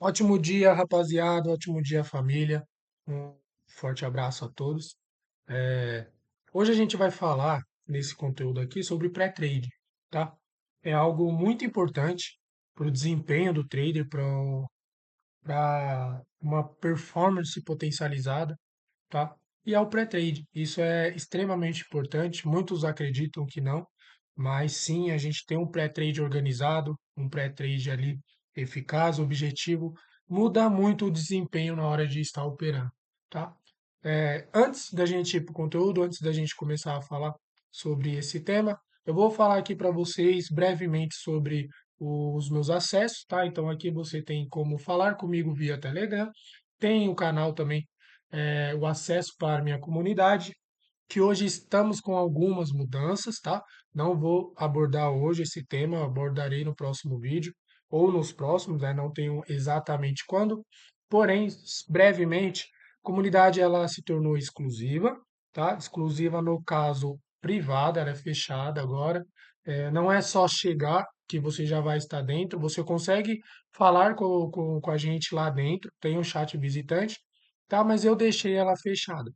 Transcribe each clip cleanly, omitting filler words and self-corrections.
Ótimo dia, rapaziada. Ótimo dia, família. Um forte abraço a todos. É, Hoje a gente vai falar nesse conteúdo aqui sobre pré-trade, tá? É algo muito importante para o desempenho do trader, para uma performance potencializada, tá? E é o pré-trade. Isso é extremamente importante. Muitos acreditam que não, mas sim, a gente tem um pré-trade organizado, um pré-trade ali eficaz, objetivo, muda muito o desempenho na hora de estar operando, tá? Antes da gente ir para o conteúdo, antes da gente começar a falar sobre esse tema, eu vou falar aqui para vocês brevemente sobre os meus acessos, tá? Então aqui você tem como falar comigo via Telegram, tem o canal também, o acesso para a minha comunidade, que hoje estamos com algumas mudanças, tá? Não vou abordar hoje esse tema, eu abordarei no próximo vídeo ou nos próximos, né? Não tenho exatamente quando, porém, brevemente, a comunidade ela se tornou exclusiva, tá? Exclusiva no caso privada, ela é fechada agora. Não é só chegar que você já vai estar dentro, você consegue falar com a gente lá dentro, tem um chat visitante, tá? Mas eu deixei ela fechada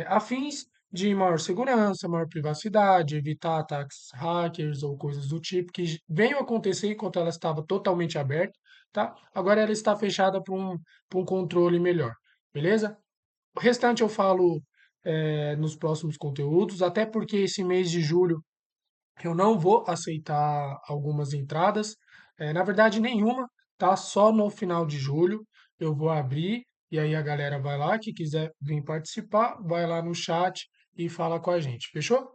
a fins de maior segurança, maior privacidade, evitar ataques hackers ou coisas do tipo que venham acontecer enquanto ela estava totalmente aberta, tá? Agora ela está fechada para um controle melhor, beleza? O restante eu falo nos próximos conteúdos, até porque esse mês de julho eu não vou aceitar algumas entradas, na verdade nenhuma, tá? Só no final de julho eu vou abrir e aí a galera vai lá, que quiser vir participar, vai lá no chat e fala com a gente, fechou?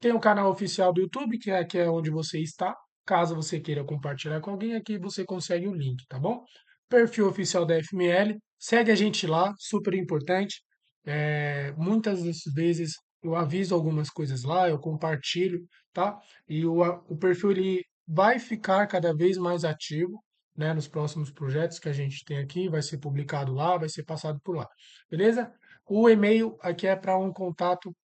Tem o canal oficial do YouTube, que é onde você está. Caso você queira compartilhar com alguém, aqui você consegue o link, tá bom? Perfil oficial da FML, segue a gente lá, super importante. Muitas das vezes eu aviso algumas coisas lá, eu compartilho, tá? E o perfil ele vai ficar cada vez mais ativo, né, nos próximos projetos que a gente tem aqui, vai ser publicado lá, vai ser passado por lá, beleza? O e-mail aqui é para um contato.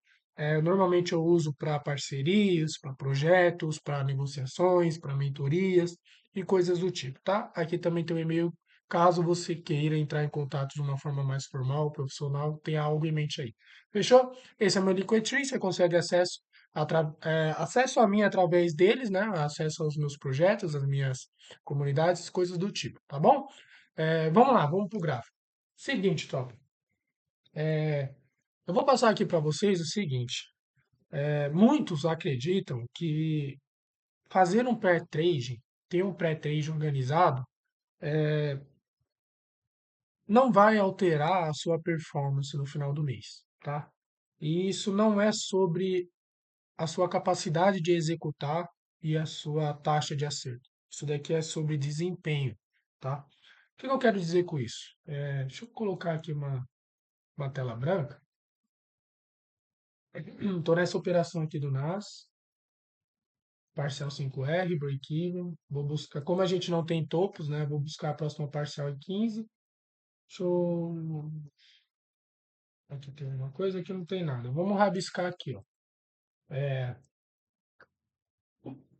Normalmente eu uso para parcerias, para projetos, para negociações, para mentorias e coisas do tipo, tá? Aqui também tem o e-mail, caso você queira entrar em contato de uma forma mais formal, profissional, tenha algo em mente aí. Fechou? Esse é meu Liquidtree, você consegue acesso a mim através deles, né? Acesso aos meus projetos, às minhas comunidades, coisas do tipo, tá bom? Vamos lá, vamos para o gráfico. Seguinte, top. Eu vou passar aqui para vocês o seguinte. Muitos acreditam que fazer um pré-trade, ter um pré-trade organizado, não vai alterar a sua performance no final do mês, tá? E isso não é sobre a sua capacidade de executar e a sua taxa de acerto. Isso daqui é sobre desempenho, tá? O que eu quero dizer com isso? Deixa eu colocar aqui uma tela branca. Estou nessa operação aqui do NAS, parcial 5R, break-even. Vou buscar, como a gente não tem topos, né? Vou buscar a próxima parcial em 15. Deixa eu. Aqui tem uma coisa, aqui não tem nada. Vamos rabiscar aqui, ó.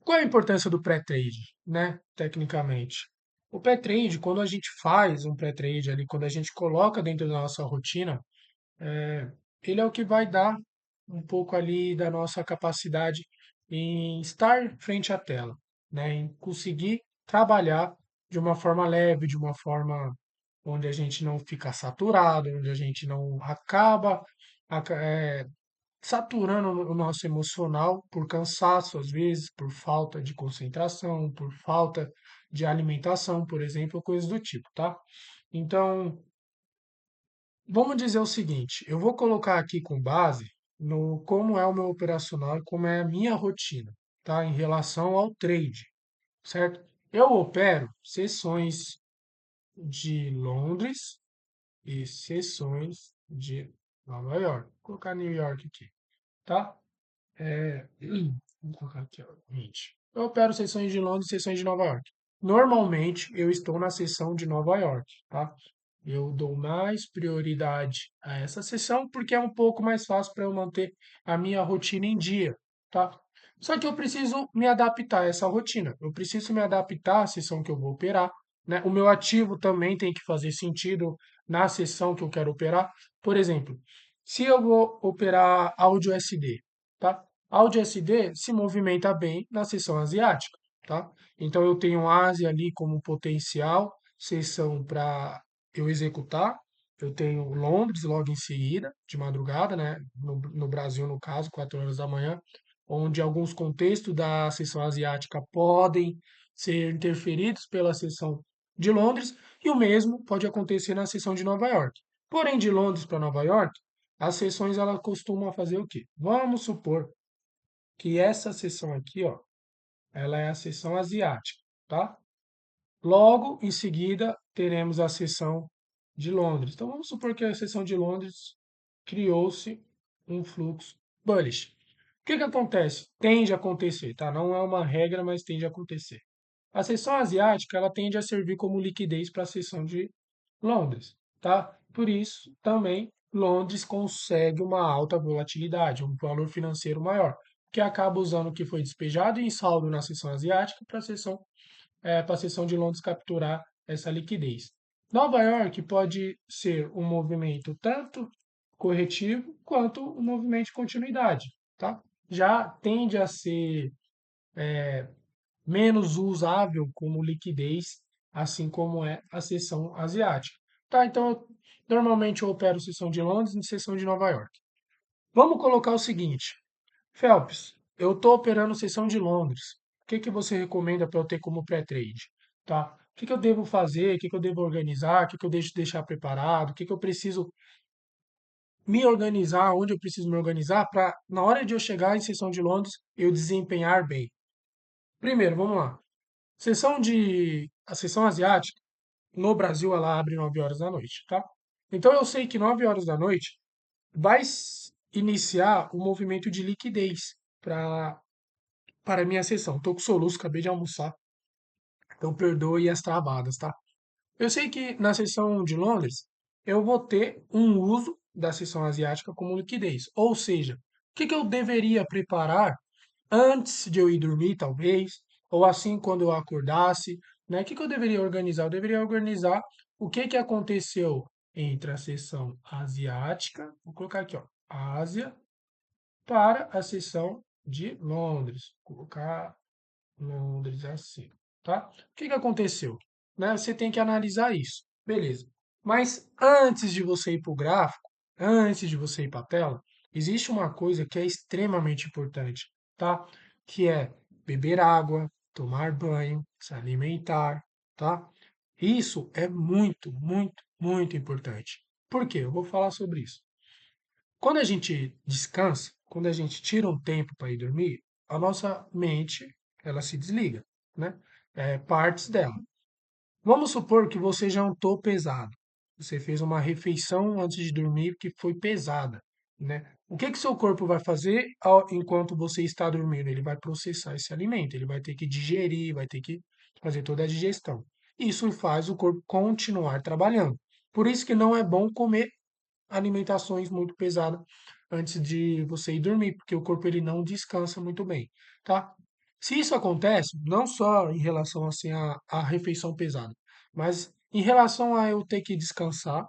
Qual é a importância do pré-trade, né? Tecnicamente. O pré-trade, quando a gente faz um pré-trade ali, quando a gente coloca dentro da nossa rotina, ele é o que vai dar um pouco ali da nossa capacidade em estar frente à tela, né? Em conseguir trabalhar de uma forma leve, de uma forma onde a gente não fica saturado, onde a gente não acaba saturando o nosso emocional por cansaço, às vezes, por falta de concentração, por falta de alimentação, por exemplo, coisas do tipo, tá? Então, vamos dizer o seguinte, eu vou colocar aqui com base no como é o meu operacional e como é a minha rotina, tá? Em relação ao trade, certo? Eu opero sessões de Londres e sessões de Nova York. Vou colocar New York aqui, tá? Vou colocar aqui, ó, 20. Eu opero sessões de Londres e sessões de Nova York. Normalmente eu estou na sessão de Nova York, tá? Eu dou mais prioridade a essa sessão porque é um pouco mais fácil para eu manter a minha rotina em dia, tá? Só que eu preciso me adaptar a essa rotina. Eu preciso me adaptar à sessão que eu vou operar. né? O meu ativo também tem que fazer sentido na seção que eu quero operar. Por exemplo, se eu vou operar áudio SD, tá? Áudio SD se movimenta bem na seção asiática, tá? Então eu tenho Ásia ali como potencial seção para eu executar. Eu tenho Londres logo em seguida, de madrugada, né? No Brasil, no caso, 4 horas da manhã, onde alguns contextos da seção asiática podem ser interferidos pela seção de Londres, e o mesmo pode acontecer na seção de Nova York. Porém, de Londres para Nova York, as seções elas costumam fazer o quê? Vamos supor que essa seção aqui, ó, ela é a seção asiática, tá? Logo em seguida, teremos a seção de Londres. Então, vamos supor que a seção de Londres criou-se um fluxo bullish. O que que acontece? Tende a acontecer, tá? Não é uma regra, mas tende a acontecer. A seção asiática, ela tende a servir como liquidez para a seção de Londres, tá? Por isso, também, Londres consegue uma alta volatilidade, um valor financeiro maior, que acaba usando o que foi despejado em saldo na seção asiática para a seção de Londres capturar essa liquidez. Nova York pode ser um movimento tanto corretivo quanto um movimento de continuidade, tá? Já tende a ser menos usável como liquidez, assim como é a seção asiática. Tá, então normalmente eu opero seção de Londres e seção de Nova York. Vamos colocar o seguinte, Phelps, eu estou operando seção de Londres. O que que você recomenda para eu ter como pré-trade? Tá? O que que eu devo fazer? O que que eu devo organizar? O que que eu deixo deixar preparado? O que que eu preciso me organizar? Onde eu preciso me organizar para, na hora de eu chegar em seção de Londres, eu desempenhar bem? Primeiro, vamos lá. A sessão asiática, no Brasil, ela abre 9 horas da noite, tá? Então eu sei que 9 horas da noite vai iniciar o movimento de liquidez para a minha sessão. Tô com soluço, acabei de almoçar, então perdoe as travadas, tá? Eu sei que na sessão de Londres eu vou ter um uso da sessão asiática como liquidez. Ou seja, o que que eu deveria preparar antes de eu ir dormir, talvez, ou assim quando eu acordasse, né? O que que eu deveria organizar? Eu deveria organizar o que que aconteceu entre a sessão asiática, vou colocar aqui, ó, Ásia, para a sessão de Londres. Vou colocar Londres assim, tá? O que que aconteceu? Né? Você tem que analisar isso. Beleza. Mas antes de você ir para o gráfico, antes de você ir para a tela, existe uma coisa que é extremamente importante, tá? Que é beber água, tomar banho, se alimentar, tá? Isso é muito, muito, muito importante. Por quê? Eu vou falar sobre isso. Quando a gente descansa, quando a gente tira um tempo para ir dormir, a nossa mente, ela se desliga, né? Partes dela. Vamos supor que você jantou pesado. Você fez uma refeição antes de dormir que foi pesada, né? O que que seu corpo vai fazer enquanto você está dormindo? Ele vai processar esse alimento, ele vai ter que digerir, vai ter que fazer toda a digestão. Isso faz o corpo continuar trabalhando. Por isso que não é bom comer alimentações muito pesadas antes de você ir dormir, porque o corpo ele não descansa muito bem, tá? Se isso acontece, não só em relação assim à refeição pesada, mas em relação a eu ter que descansar,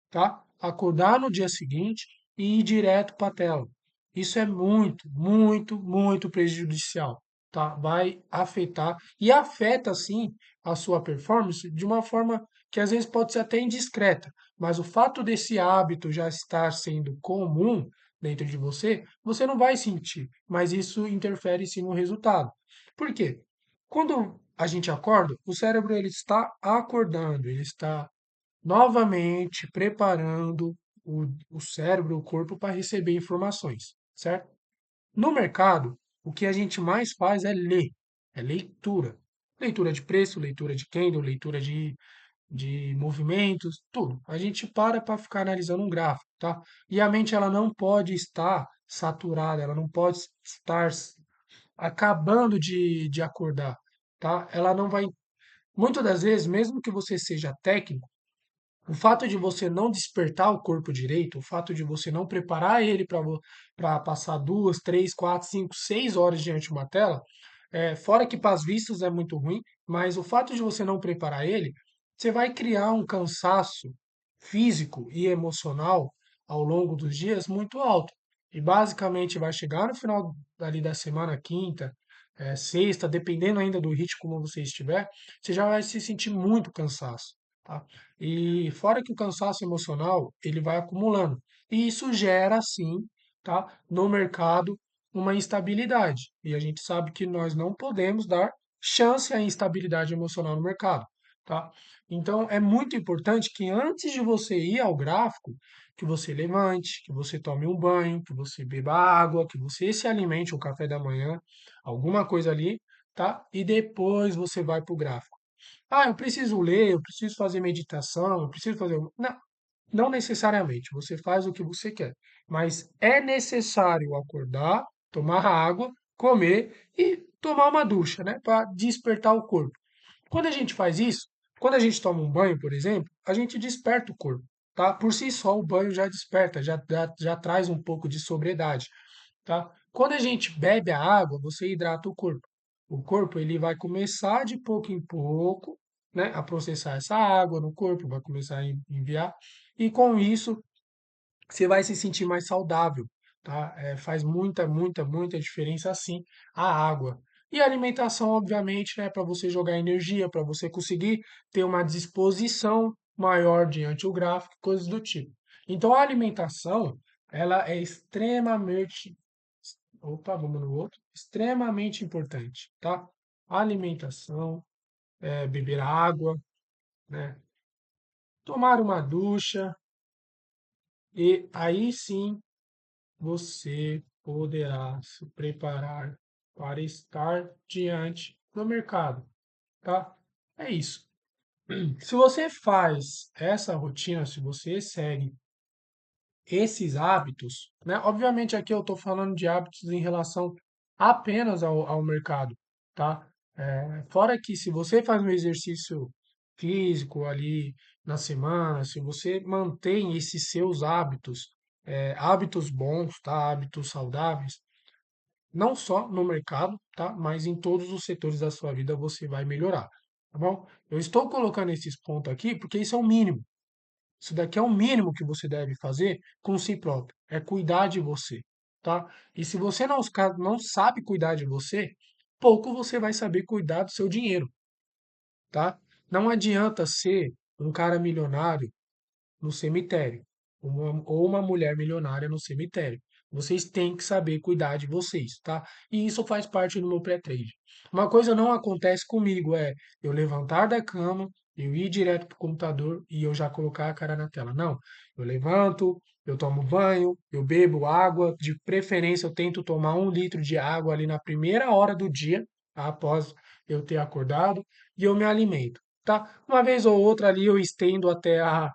tá? Acordar no dia seguinte e ir direto para a tela. Isso é muito, muito, muito prejudicial, tá? Vai afetar e afeta sim a sua performance de uma forma que às vezes pode ser até indiscreta, mas o fato desse hábito já estar sendo comum dentro de você, você não vai sentir, mas isso interfere sim no resultado. Por quê? Quando a gente acorda, o cérebro ele está acordando, ele está novamente preparando o cérebro, o corpo para receber informações, certo? No mercado, o que a gente mais faz é ler, é leitura. Leitura de preço, leitura de candle, leitura de movimentos, tudo. A gente para ficar analisando um gráfico, tá? E a mente ela não pode estar saturada, ela não pode estar acabando de acordar, tá? Ela não vai. Muitas das vezes, mesmo que você seja técnico, o fato de você não despertar o corpo direito, o fato de você não preparar ele para passar 2, 3, 4, 5, 6 horas diante de uma tela, fora que para as vistas é muito ruim, mas o fato de você não preparar ele, você vai criar um cansaço físico e emocional ao longo dos dias muito alto. E basicamente vai chegar no final ali da semana, quinta, sexta, dependendo ainda do ritmo como você estiver, você já vai se sentir muito cansaço, tá? E fora que o cansaço emocional, ele vai acumulando. E isso gera, sim, tá, no mercado uma instabilidade. E a gente sabe que nós não podemos dar chance à instabilidade emocional no mercado, tá? Então é muito importante que antes de você ir ao gráfico, que você levante, que você tome um banho, que você beba água, que você se alimente um café da manhã, alguma coisa ali, tá? E depois você vai para o gráfico. Ah, eu preciso ler, eu preciso fazer meditação, eu preciso fazer. Não, não necessariamente. Você faz o que você quer. Mas é necessário acordar, tomar água, comer e tomar uma ducha, né? Para despertar o corpo. Quando a gente faz isso, quando a gente toma um banho, por exemplo, a gente desperta o corpo, tá? Por si só, o banho já desperta, já traz um pouco de sobriedade, tá? Quando a gente bebe a água, você hidrata o corpo. O corpo ele vai começar de pouco em pouco, né, a processar essa água no corpo, vai começar a enviar, e com isso você vai se sentir mais saudável, tá? Faz muita diferença assim a água. E a alimentação, obviamente, né, para você jogar energia, para você conseguir ter uma disposição maior diante do gráfico, coisas do tipo. Então a alimentação, ela é extremamente, opa, vamos no outro, extremamente importante, tá? Alimentação, beber água, né? Tomar uma ducha e aí sim você poderá se preparar para estar diante do mercado, tá? É isso. Se você faz essa rotina, se você segue esses hábitos, né? Obviamente aqui eu estou falando de hábitos em relação apenas ao mercado, tá? Fora que se você faz um exercício físico ali na semana, se você mantém esses seus hábitos, hábitos bons, tá? Hábitos saudáveis, não só no mercado, tá? Mas em todos os setores da sua vida você vai melhorar, tá bom? Eu estou colocando esses pontos aqui porque isso é o mínimo. Isso daqui é o mínimo que você deve fazer com si próprio, é cuidar de você, tá? E se você não sabe cuidar de você, pouco você vai saber cuidar do seu dinheiro, tá? Não adianta ser um cara milionário no cemitério, ou uma mulher milionária no cemitério. Vocês têm que saber cuidar de vocês, tá? E isso faz parte do meu pré-trade. Uma coisa não acontece comigo, é eu levantar da cama, eu ir direto pro computador e eu já colocar a cara na tela. Não, eu levanto, eu tomo banho, eu bebo água, de preferência eu tento tomar 1 litro de água ali na primeira hora do dia, após eu ter acordado, e eu me alimento, tá? Uma vez ou outra ali eu estendo até a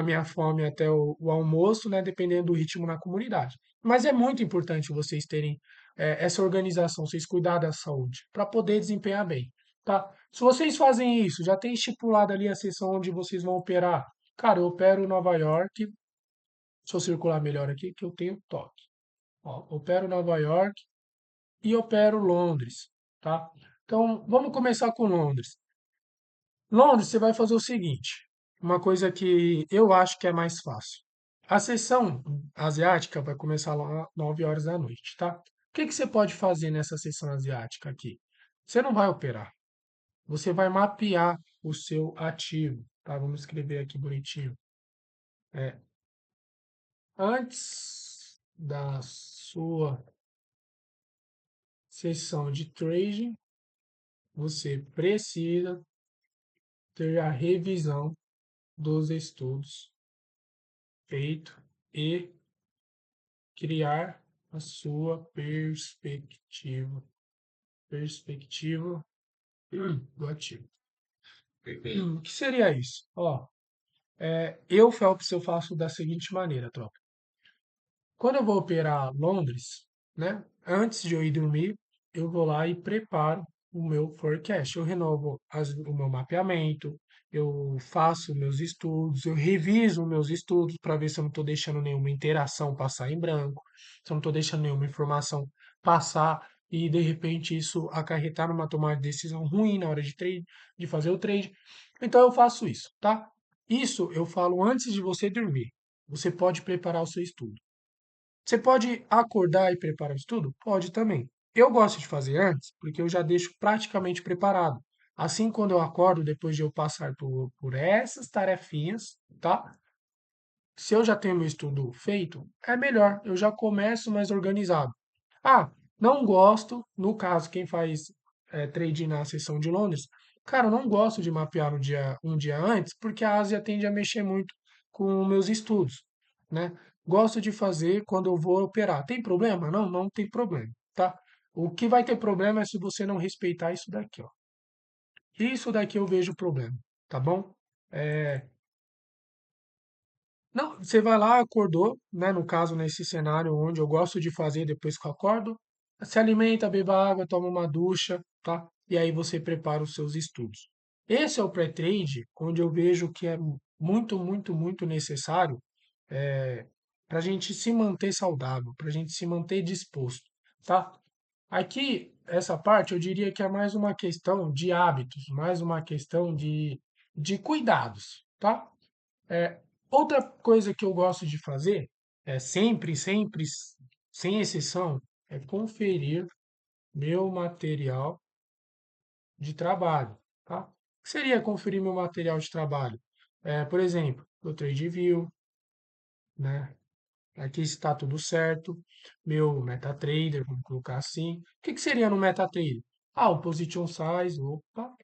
minha fome até o almoço, né, dependendo do ritmo na comunidade. Mas é muito importante vocês terem essa organização, vocês cuidar da saúde, para poder desempenhar bem, tá? Se vocês fazem isso, já tem estipulado ali a sessão onde vocês vão operar. Cara, eu opero Nova York, deixa eu circular melhor aqui, que eu tenho toque. Ó, opero Nova York e opero Londres, tá? Então, vamos começar com Londres. Londres, você vai fazer o seguinte, uma coisa que eu acho que é mais fácil. A sessão asiática vai começar lá às 9 horas da noite, tá? O que que você pode fazer nessa sessão asiática aqui? Você não vai operar, você vai mapear o seu ativo, tá? Vamos escrever aqui bonitinho. É, antes da sua sessão de trading, você precisa ter a revisão dos estudos feito e criar a sua perspectiva do ativo. O que seria isso? Ó, eu, Phelps, eu faço da seguinte maneira, tropa. Quando eu vou operar Londres, né, antes de eu ir dormir, eu vou lá e preparo o meu forecast. Eu renovo o meu mapeamento, eu faço meus estudos, eu reviso meus estudos para ver se eu não estou deixando nenhuma interação passar em branco, se eu não estou deixando nenhuma informação passar e de repente isso acarretar numa tomada de decisão ruim na hora de fazer o trade. Então eu faço isso, tá? Isso eu falo antes de você dormir. Você pode preparar o seu estudo. Você pode acordar e preparar o estudo? Pode também. Eu gosto de fazer antes, porque eu já deixo praticamente preparado. Assim, quando eu acordo, depois de eu passar por essas tarefinhas, tá? Se eu já tenho meu estudo feito, é melhor, eu já começo mais organizado. Ah, não gosto, no caso, quem faz trade na seção de Londres, cara, eu não gosto de mapear no dia, um dia antes, porque a Ásia tende a mexer muito com meus estudos, né? Gosto de fazer quando eu vou operar. Tem problema? Não, não tem problema, tá? O que vai ter problema é se você não respeitar isso daqui, ó. Isso daqui eu vejo problema, tá bom? É, não, você vai lá, acordou, né? No caso, nesse cenário onde eu gosto de fazer depois que eu acordo, se alimenta, beba água, toma uma ducha, tá? E aí você prepara os seus estudos. Esse é o pré-trade, onde eu vejo que é muito, muito, muito necessário para a gente se manter saudável, para a gente se manter disposto, tá? Aqui, essa parte, eu diria que é mais uma questão de hábitos, mais uma questão de cuidados, tá? É, outra coisa que eu gosto de fazer é sempre, sempre, sem exceção, é conferir meu material de trabalho, tá? O que seria conferir meu material de trabalho? Por exemplo, o TradeView, né? Aqui está tudo certo. Meu MetaTrader, vamos colocar assim. O que que seria no MetaTrader? Ah, o Position Size, opa,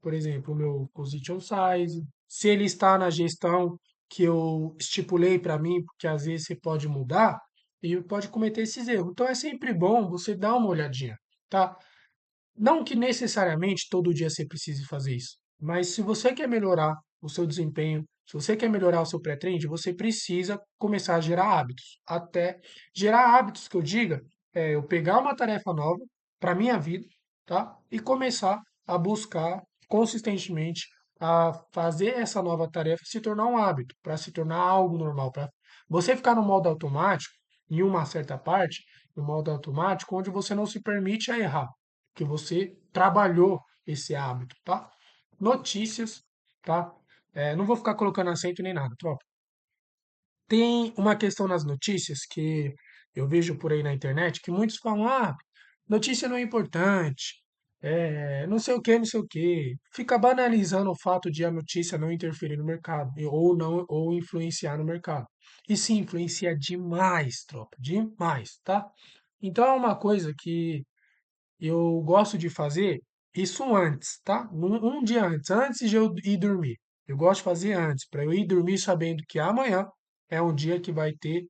por exemplo, o meu position size, se ele está na gestão que eu estipulei para mim, porque às vezes você pode mudar e pode cometer esses erros. Então é sempre bom você dar uma olhadinha, tá? Não que necessariamente todo dia você precise fazer isso, mas se você quer melhorar o seu desempenho, se você quer melhorar o seu pré-trade, você precisa começar a gerar hábitos. Até gerar hábitos que eu diga é eu pegar uma tarefa nova para minha vida, tá? E começar a buscar consistentemente a fazer essa nova tarefa se tornar um hábito, para se tornar algo normal, para você ficar no modo automático em uma certa parte, no modo automático, onde você não se permite a errar que você trabalhou esse hábito, tá? Notícias, tá? Não vou ficar colocando acento nem nada, tropa. Tem uma questão nas notícias que eu vejo por aí na internet que muitos falam, ah, notícia não é importante, não sei o que, não sei o que. Fica banalizando o fato de a notícia não interferir no mercado ou não ou influenciar no mercado. E sim, influencia demais, tropa, demais, tá? Então é uma coisa que eu gosto de fazer isso antes, tá? Um dia antes, antes de eu ir dormir. Eu gosto de fazer antes, para eu ir dormir sabendo que amanhã é um dia que vai ter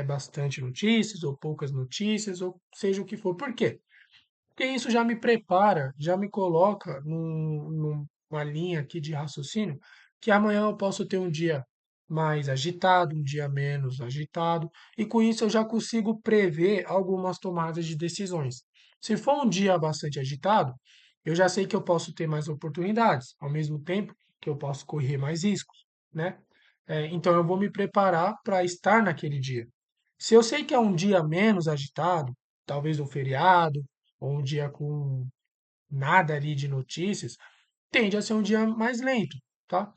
bastante notícias, ou poucas notícias, ou seja o que for. Por quê? Porque isso já me prepara, já me coloca numa linha aqui de raciocínio, que amanhã eu posso ter um dia mais agitado, um dia menos agitado, e com isso eu já consigo prever algumas tomadas de decisões. Se for um dia bastante agitado, eu já sei que eu posso ter mais oportunidades, ao mesmo tempo que eu posso correr mais riscos, né? Então eu vou me preparar para estar naquele dia. Se eu sei que é um dia menos agitado, talvez um feriado, ou um dia com nada ali de notícias, tende a ser um dia mais lento, tá?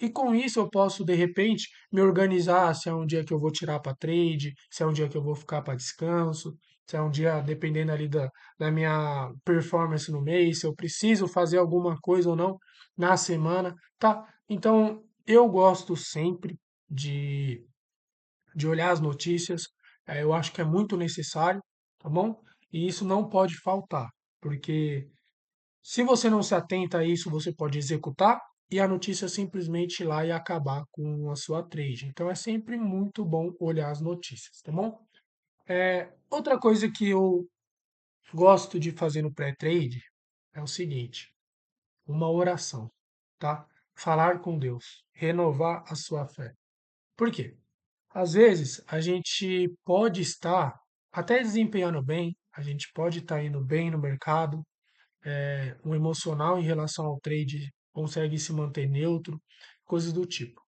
E com isso eu posso, de repente, me organizar se é um dia que eu vou tirar para trade, se é um dia que eu vou ficar para descanso, se é um dia, dependendo ali da minha performance no mês, se eu preciso fazer alguma coisa ou não na semana, tá? Então, eu gosto sempre de olhar as notícias. Eu acho que é muito necessário, tá bom? E isso não pode faltar, porque se você não se atenta a isso, você pode executar e a notícia simplesmente ir lá e acabar com a sua trade. Então é sempre muito bom olhar as notícias, tá bom? Outra coisa que eu gosto de fazer no pré-trade é o seguinte: uma oração, tá? Falar com Deus, renovar a sua fé. Por quê? Às vezes, a gente pode estar até desempenhando bem, a gente pode estar indo bem no mercado, o emocional em relação ao trade consegue se manter neutro, coisas do tipo.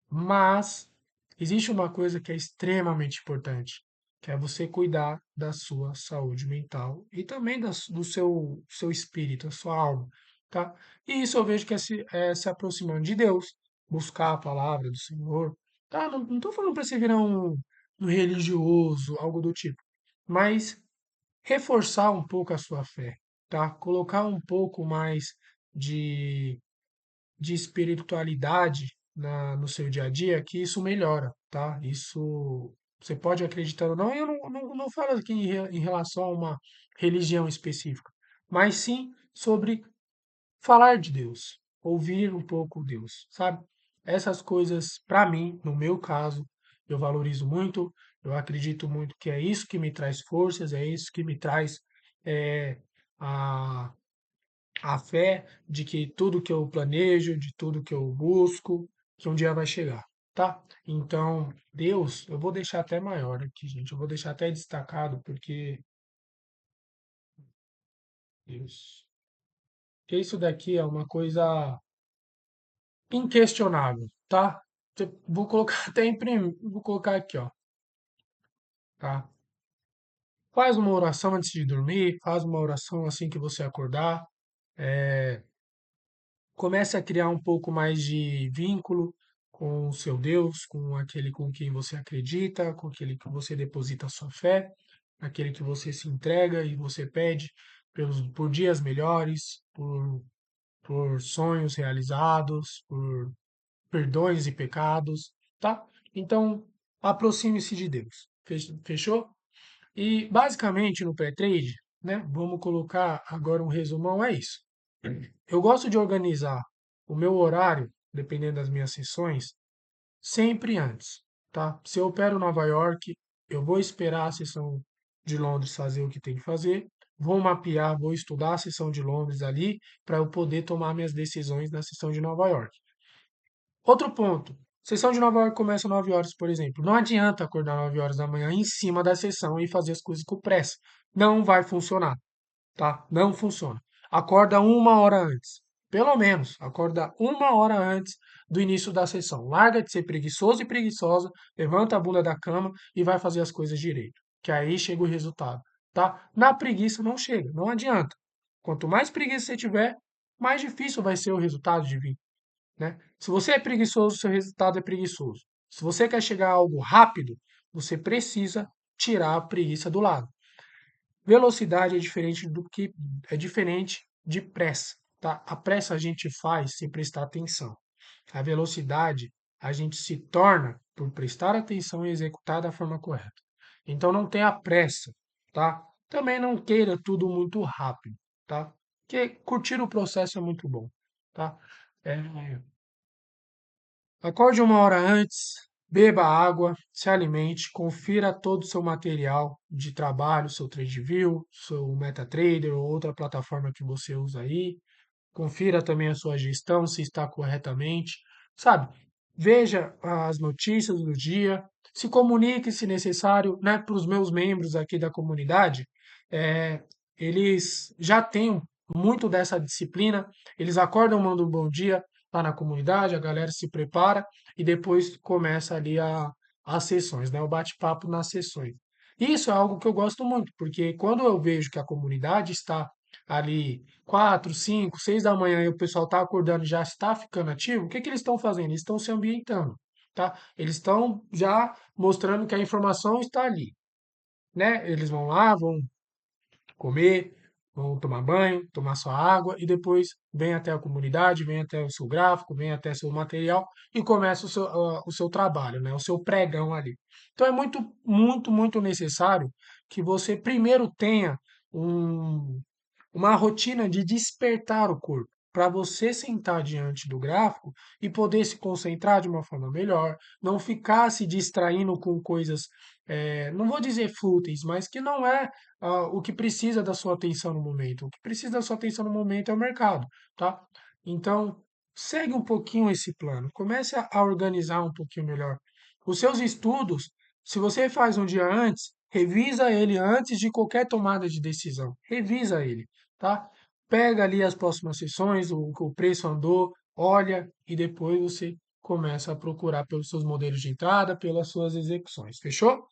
Mas existe uma coisa que é extremamente importante, que é você cuidar da sua saúde mental e também do seu espírito, a sua alma, tá? E isso eu vejo que se aproximando de Deus, buscar a palavra do Senhor, tá? Não tô falando para você virar um religioso, algo do tipo, mas reforçar um pouco a sua fé, tá? Colocar um pouco mais de espiritualidade no seu dia a dia, que isso melhora, tá? Isso você pode acreditar ou não, eu não falo aqui em relação a uma religião específica, mas sim sobre falar de Deus, ouvir um pouco Deus, sabe? Essas coisas, para mim, no meu caso, eu valorizo muito, eu acredito muito que é isso que me traz forças, é isso que me traz é, a a fé de que tudo que eu planejo, de tudo que eu busco, que um dia vai chegar, tá? Então, Deus, eu vou deixar até maior aqui, gente. Eu vou deixar até destacado, porque Deus, que isso daqui é uma coisa inquestionável, tá? Vou colocar até imprimir, vou colocar aqui, ó, tá? Faz uma oração antes de dormir, faz uma oração assim que você acordar. Comece a criar um pouco mais de vínculo com o seu Deus, com aquele com quem você acredita, com aquele que você deposita a sua fé, aquele que você se entrega e você pede por dias melhores, por sonhos realizados, por perdões e pecados, tá? Então, aproxime-se de Deus. Fechou? E basicamente no pré-trade, né? Vamos colocar agora um resumão, é isso. Eu gosto de organizar o meu horário, dependendo das minhas sessões, sempre antes, tá? Se eu opero Nova York, eu vou esperar a sessão de Londres fazer o que tem que fazer, vou mapear, vou estudar a sessão de Londres ali para eu poder tomar minhas decisões na sessão de Nova York. Outro ponto, sessão de Nova York começa às 9 horas, por exemplo. Não adianta acordar 9 horas da manhã em cima da sessão e fazer as coisas com pressa. Não vai funcionar, tá? Não funciona. Acorda uma hora antes. Pelo menos, acorda uma hora antes do início da sessão. Larga de ser preguiçoso e preguiçosa, levanta a bunda da cama e vai fazer as coisas direito. Que aí chega o resultado, tá? Na preguiça não chega, não adianta. Quanto mais preguiça você tiver, mais difícil vai ser o resultado de vir, né? Se você é preguiçoso, seu resultado é preguiçoso. Se você quer chegar a algo rápido, você precisa tirar a preguiça do lado. Velocidade é diferente de pressa, tá? A pressa a gente faz sem prestar atenção. A velocidade a gente se torna por prestar atenção e executar da forma correta. Então não tenha pressa, tá? Também não queira tudo muito rápido, tá? Porque curtir o processo é muito bom, tá? É, Acorde uma hora antes, beba água, se alimente, confira todo o seu material de trabalho, seu TradeView, seu MetaTrader ou outra plataforma que você usa aí. Confira também a sua gestão, se está corretamente, sabe? Veja as notícias do dia, se comunique, se necessário, né, para os meus membros aqui da comunidade. É, eles já têm muito dessa disciplina, eles acordam, mandam um bom dia lá na comunidade, a galera se prepara e depois começa ali as sessões, né, o bate-papo nas sessões. Isso é algo que eu gosto muito, porque quando eu vejo que a comunidade está ali 4, 5, 6 da manhã e o pessoal está acordando e já está ficando ativo, o que que eles estão fazendo? Eles estão se ambientando, tá? Eles estão já mostrando que a informação está ali, né? Eles vão lá, vão comer, vão tomar banho, tomar sua água e depois vem até a comunidade, vem até o seu gráfico, vem até seu material e começa o seu trabalho, né? O seu pregão ali. Então é muito, muito, muito necessário que você primeiro tenha um uma rotina de despertar o corpo, para você sentar diante do gráfico e poder se concentrar de uma forma melhor, não ficar se distraindo com coisas, não vou dizer fúteis, mas que não é o que precisa da sua atenção no momento. O que precisa da sua atenção no momento é o mercado, tá? Então, segue um pouquinho esse plano, comece a organizar um pouquinho melhor. Os seus estudos, se você faz um dia antes, revisa ele antes de qualquer tomada de decisão. Revisa ele, tá? Pega ali as próximas sessões, o preço andou, olha e depois você começa a procurar pelos seus modelos de entrada, pelas suas execuções. Fechou?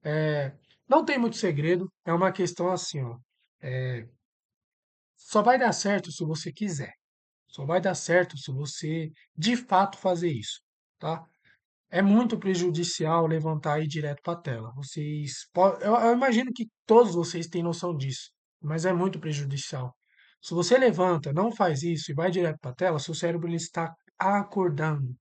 É, Não tem muito segredo, é uma questão assim, ó. Só vai dar certo se você quiser. Só vai dar certo se você de fato fazer isso, tá? É muito prejudicial levantar e ir direto para a tela. Eu imagino que todos vocês têm noção disso, mas é muito prejudicial. Se você levanta, não faz isso e vai direto para a tela, seu cérebro ele está acordando,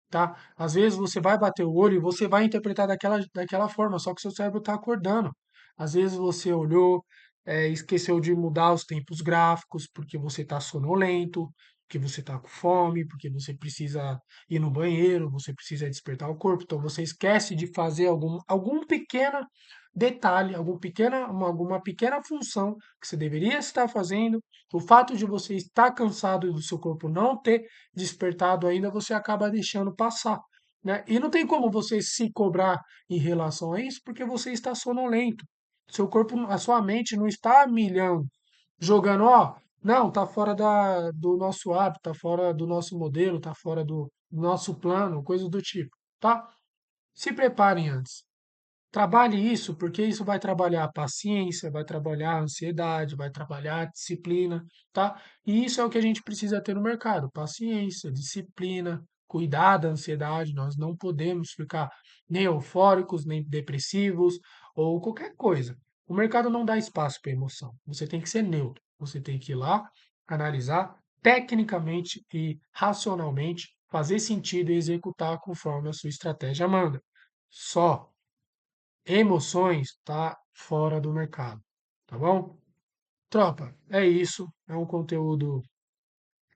tá? Às vezes você vai bater o olho e você vai interpretar daquela forma, só que seu cérebro está acordando. Às vezes você olhou, esqueceu de mudar os tempos gráficos porque você está sonolento, porque você está com fome, porque você precisa ir no banheiro, você precisa despertar o corpo. Então você esquece de fazer algum pequeno detalhe, alguma pequena função que você deveria estar fazendo. O fato de você estar cansado e do seu corpo não ter despertado ainda, você acaba deixando passar, né? E não tem como você se cobrar em relação a isso, porque você está sonolento. Seu corpo, a sua mente não está a milhão, jogando, ó, não, tá fora do nosso hábito, tá fora do nosso modelo, tá fora do nosso plano, coisas do tipo, tá? Se preparem antes. Trabalhe isso, porque isso vai trabalhar a paciência, vai trabalhar a ansiedade, vai trabalhar a disciplina, tá? E isso é o que a gente precisa ter no mercado: paciência, disciplina, cuidar da ansiedade. Nós não podemos ficar nem eufóricos, nem depressivos ou qualquer coisa. O mercado não dá espaço para emoção. Você tem que ser neutro. Você tem que ir lá, analisar tecnicamente e racionalmente, fazer sentido e executar conforme a sua estratégia manda. Só. Emoções tá fora do mercado, tá bom? Tropa, é isso. É um conteúdo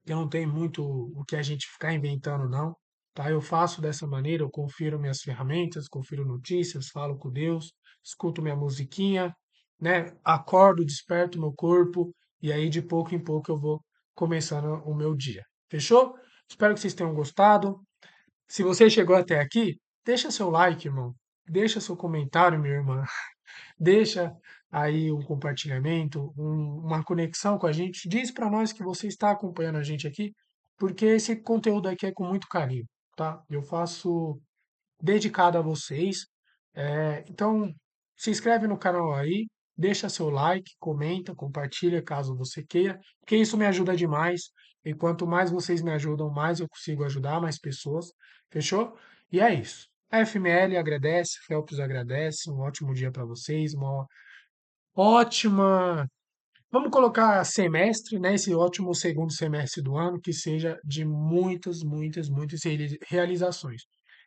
que não tem muito o que a gente ficar inventando, não. Tá? Eu faço dessa maneira, eu confiro minhas ferramentas, confiro notícias, falo com Deus, escuto minha musiquinha, né? Acordo, desperto meu corpo e aí de pouco em pouco eu vou começando o meu dia. Fechou? Espero que vocês tenham gostado. Se você chegou até aqui, deixa seu like, irmão. Deixa seu comentário, minha irmã. Deixa aí um compartilhamento, uma conexão com a gente. Diz para nós que você está acompanhando a gente aqui, porque esse conteúdo aqui é com muito carinho, tá? Eu faço dedicado a vocês. Então, se inscreve no canal aí, deixa seu like, comenta, compartilha caso você queira, porque isso me ajuda demais. E quanto mais vocês me ajudam, mais eu consigo ajudar mais pessoas. Fechou? E é isso. A FML agradece, Phelps agradece. Um ótimo dia para vocês, uma ótima, vamos colocar semestre, né? Esse ótimo segundo semestre do ano, que seja de muitas, muitas, muitas realizações.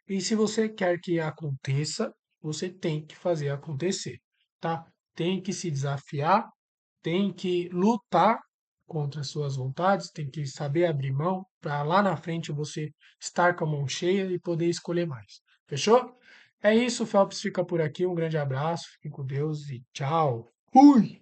E se você quer que aconteça, você tem que fazer acontecer, tá? Tem que se desafiar, tem que lutar contra as suas vontades, tem que saber abrir mão para lá na frente você estar com a mão cheia e poder escolher mais. Fechou? É isso, o Phelps fica por aqui. Um grande abraço, fique com Deus e tchau. Fui!